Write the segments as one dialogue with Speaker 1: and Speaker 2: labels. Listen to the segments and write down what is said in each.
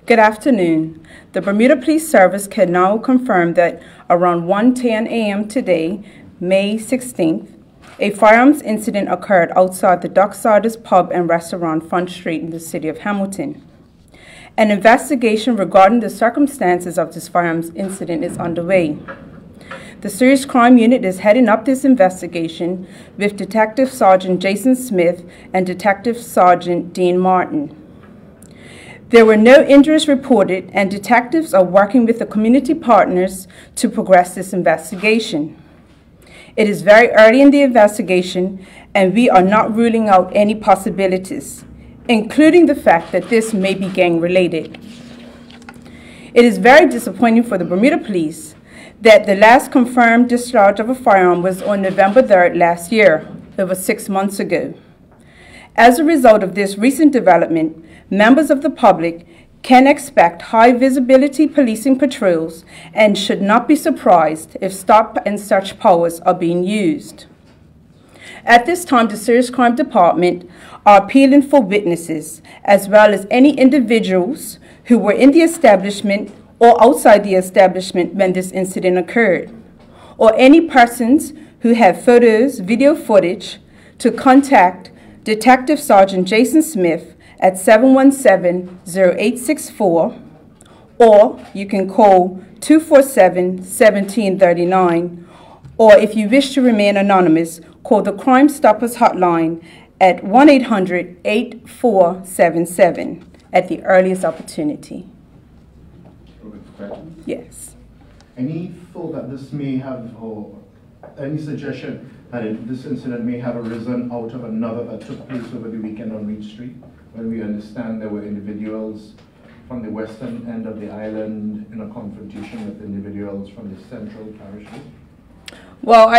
Speaker 1: Good afternoon. The Bermuda Police Service can now confirm that around 1:10 a.m. today, May 16th, a firearms incident occurred outside the Docksiders Pub and Restaurant, Front Street in the city of Hamilton. An investigation regarding the circumstances of this firearms incident is underway. The Serious Crime Unit is heading up this investigation with Detective Sergeant Jason Smith and Detective Sergeant Dean Martin. There were no injuries reported, and detectives are working with the community partners to progress this investigation. It is very early in the investigation, and we are not ruling out any possibilities, including the fact that this may be gang-related. It is very disappointing for the Bermuda Police that the last confirmed discharge of a firearm was on November 3rd last year, over 6 months ago. As a result of this recent development, members of the public can expect high-visibility policing patrols and should not be surprised if stop and search powers are being used. At this time, the Serious Crime Department are appealing for witnesses, as well as any individuals who were in the establishment or outside the establishment when this incident occurred, or any persons who have photos, video footage, to contact Detective Sergeant Jason Smith at 717-0864, or you can call 247-1739, or if you wish to remain anonymous, call the Crime Stoppers hotline at 1-800-8477 at the earliest opportunity. Yes.
Speaker 2: Any thought that this may have, or any suggestion that this incident may have arisen out of another that took place over the weekend on Reed Street, when we understand there were individuals from the western end of the island in a confrontation with individuals from the central parishes?
Speaker 1: Well,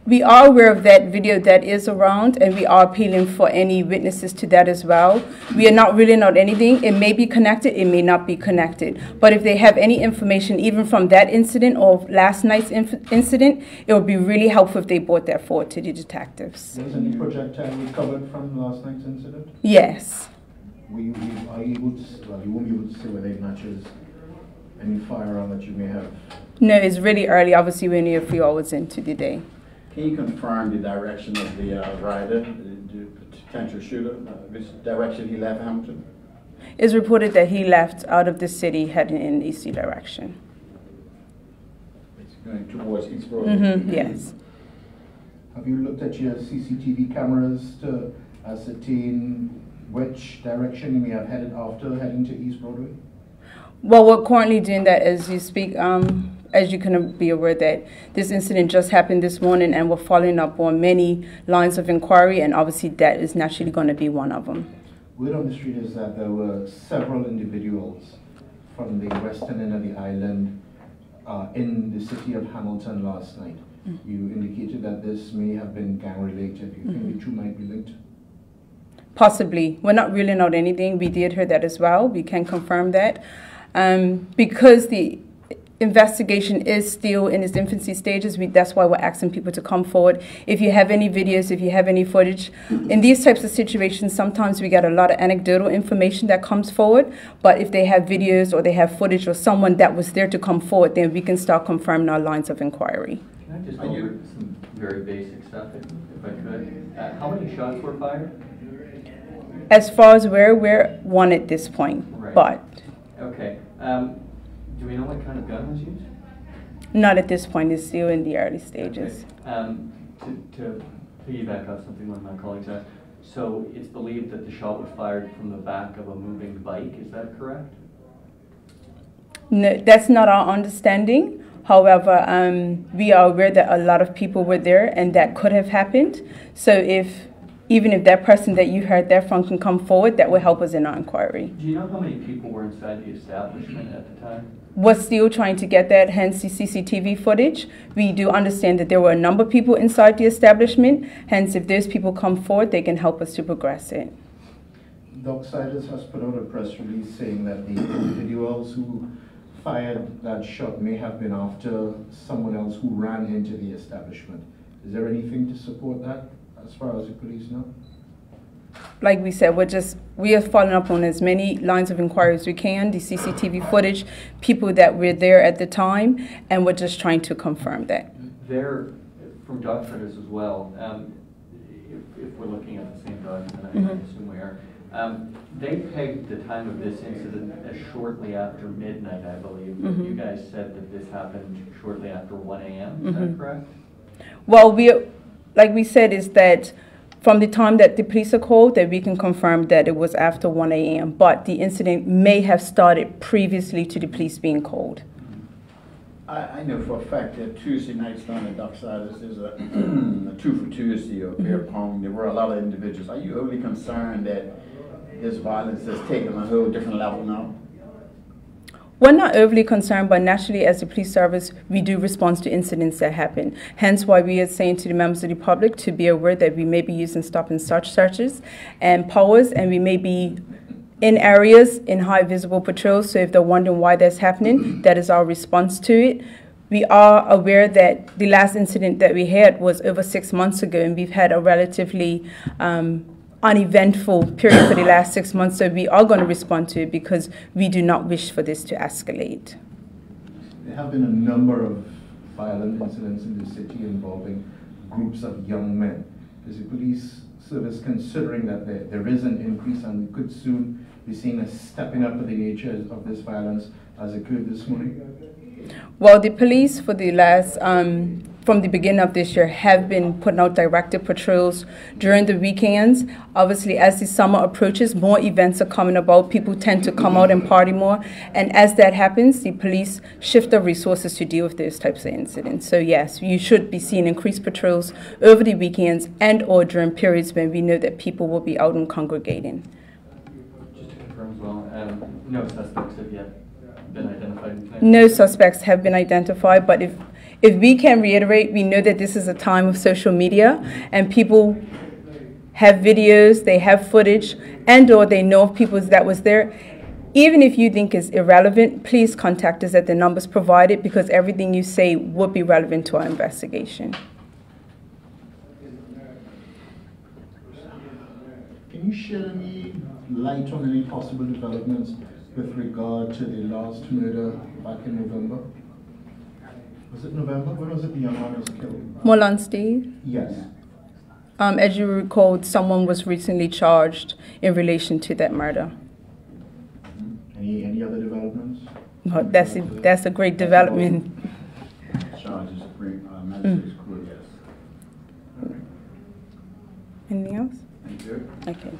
Speaker 1: we are aware of that video that is around, and we are appealing for any witnesses to that as well. We are not ruling out anything. It may be connected, it may not be connected. But if they have any information, even from that incident or last night's incident, it would be really helpful if they brought that forward to the detectives.
Speaker 2: Was any projectile recovered from last night's incident?
Speaker 1: Yes.
Speaker 2: Are you able to, well, you won't be able to say whether it matches any firearm that you may have?
Speaker 1: No, it's really early. Obviously, we're only a few hours into the day.
Speaker 3: Can you confirm the direction of the rider, the potential shooter, which direction he left Hamilton?
Speaker 1: It's reported that he left out of the city heading in the east direction.
Speaker 3: It's going towards East Broadway?
Speaker 1: Yes.
Speaker 2: Have you looked at your CCTV cameras to ascertain which direction you may have headed after heading to East Broadway?
Speaker 1: Well, we're currently doing that as you speak. As you can be aware that this incident just happened this morning, and we're following up on many lines of inquiry, and obviously that is naturally going to be one of them.
Speaker 2: Word on the street is that there were several individuals from the western end of the island in the city of Hamilton last night. You indicated that this may have been gang-related. Do you think the two might be linked?
Speaker 1: Possibly. We're not ruling out anything. We did hear that as well. We can confirm that. Because the investigation is still in its infancy stages, that's why we're asking people to come forward. If you have any videos, if you have any footage, in these types of situations, sometimes we get a lot of anecdotal information that comes forward, but if they have videos or they have footage or someone that was there to come forward, then we can start confirming our lines of inquiry.
Speaker 4: Can I just go over some very basic stuff, if I could? How many shots were fired?
Speaker 1: As far as we're one at this point,
Speaker 4: right.
Speaker 1: But...
Speaker 4: Okay. Do we know what kind of gun was used?
Speaker 1: Not at this point. It's still in the early stages.
Speaker 4: Okay. To piggyback off something one of my colleagues asked, so it's believed that the shot was fired from the back of a moving bike. Is that correct?
Speaker 1: No, that's not our understanding. However, we are aware that a lot of people were there, and that could have happened. So even if that person that you heard that from can come forward, that will help us in our inquiry.
Speaker 4: Do you know how many people were inside the establishment at the time?
Speaker 1: We're still trying to get that, hence the CCTV footage. We do understand that there were a number of people inside the establishment, hence if those people come forward, they can help us to progress it.
Speaker 2: Docksiders has put out a press release saying that the individuals who fired that shot may have been after someone else who ran into the establishment. Is there anything to support that as far as the police know?
Speaker 1: Like we said, we're just we are following up on as many lines of inquiry as we can, the CCTV footage, people that were there at the time, and we're just trying to confirm that.
Speaker 4: There, from documents as well, if we're looking at the same document, I assume we are, they pegged the time of this incident as shortly after midnight, I believe. You guys said that this happened shortly after 1 a.m., is that correct?
Speaker 1: Well, like we said, is that from the time that the police are called, that we can confirm that it was after 1 a.m., but the incident may have started previously to the police being called.
Speaker 3: I know for a fact that Tuesday nights down at Dockside, there's a 2 for Tuesday or beer pong. There were a lot of individuals. Are you overly concerned that this violence has taken a whole different level now?
Speaker 1: We're not overly concerned, but naturally, as the police service, we do respond to incidents that happen. Hence why we are saying to the members of the public to be aware that we may be using stop and search searches and powers, and we may be in areas in high visible patrols. So if they're wondering why that's happening, that is our response to it. We are aware that the last incident that we had was over 6 months ago, and we've had a relatively uneventful period for the last 6 months, so we are going to respond to it because we do not wish for this to escalate.
Speaker 2: There have been a number of violent incidents in the city involving groups of young men. Is the police service considering that there is an increase and we could soon be seeing a stepping up of the nature of this violence as occurred this morning?
Speaker 1: Well, the police for the last, from the beginning of this year, have been putting out directed patrols during the weekends. Obviously, as the summer approaches, more events are coming about. People tend to come out and party more. And as that happens, the police shift their resources to deal with those types of incidents. So yes, you should be seeing increased patrols over the weekends and or during periods when we know that people will be out and congregating.
Speaker 4: Just to confirm as well, no suspects have yet been identified?
Speaker 1: No suspects have been identified, but if we can reiterate, we know that this is a time of social media and people have videos, they have footage, and or they know of people that was there. Even if you think it's irrelevant, please contact us at the numbers provided because everything you say would be relevant to our investigation.
Speaker 2: Can you shed any light on any possible developments with regard to the last murder back in November? Was it November? When was it the young man was killed?
Speaker 1: Molan Steve?
Speaker 2: Yes.
Speaker 1: As you recall, someone was recently charged in relation to that murder.
Speaker 2: Any other developments?
Speaker 1: Well, that's a great development.
Speaker 3: Charges, magistrate's court, yes.
Speaker 1: Anything else?
Speaker 3: Thank you.
Speaker 1: Okay.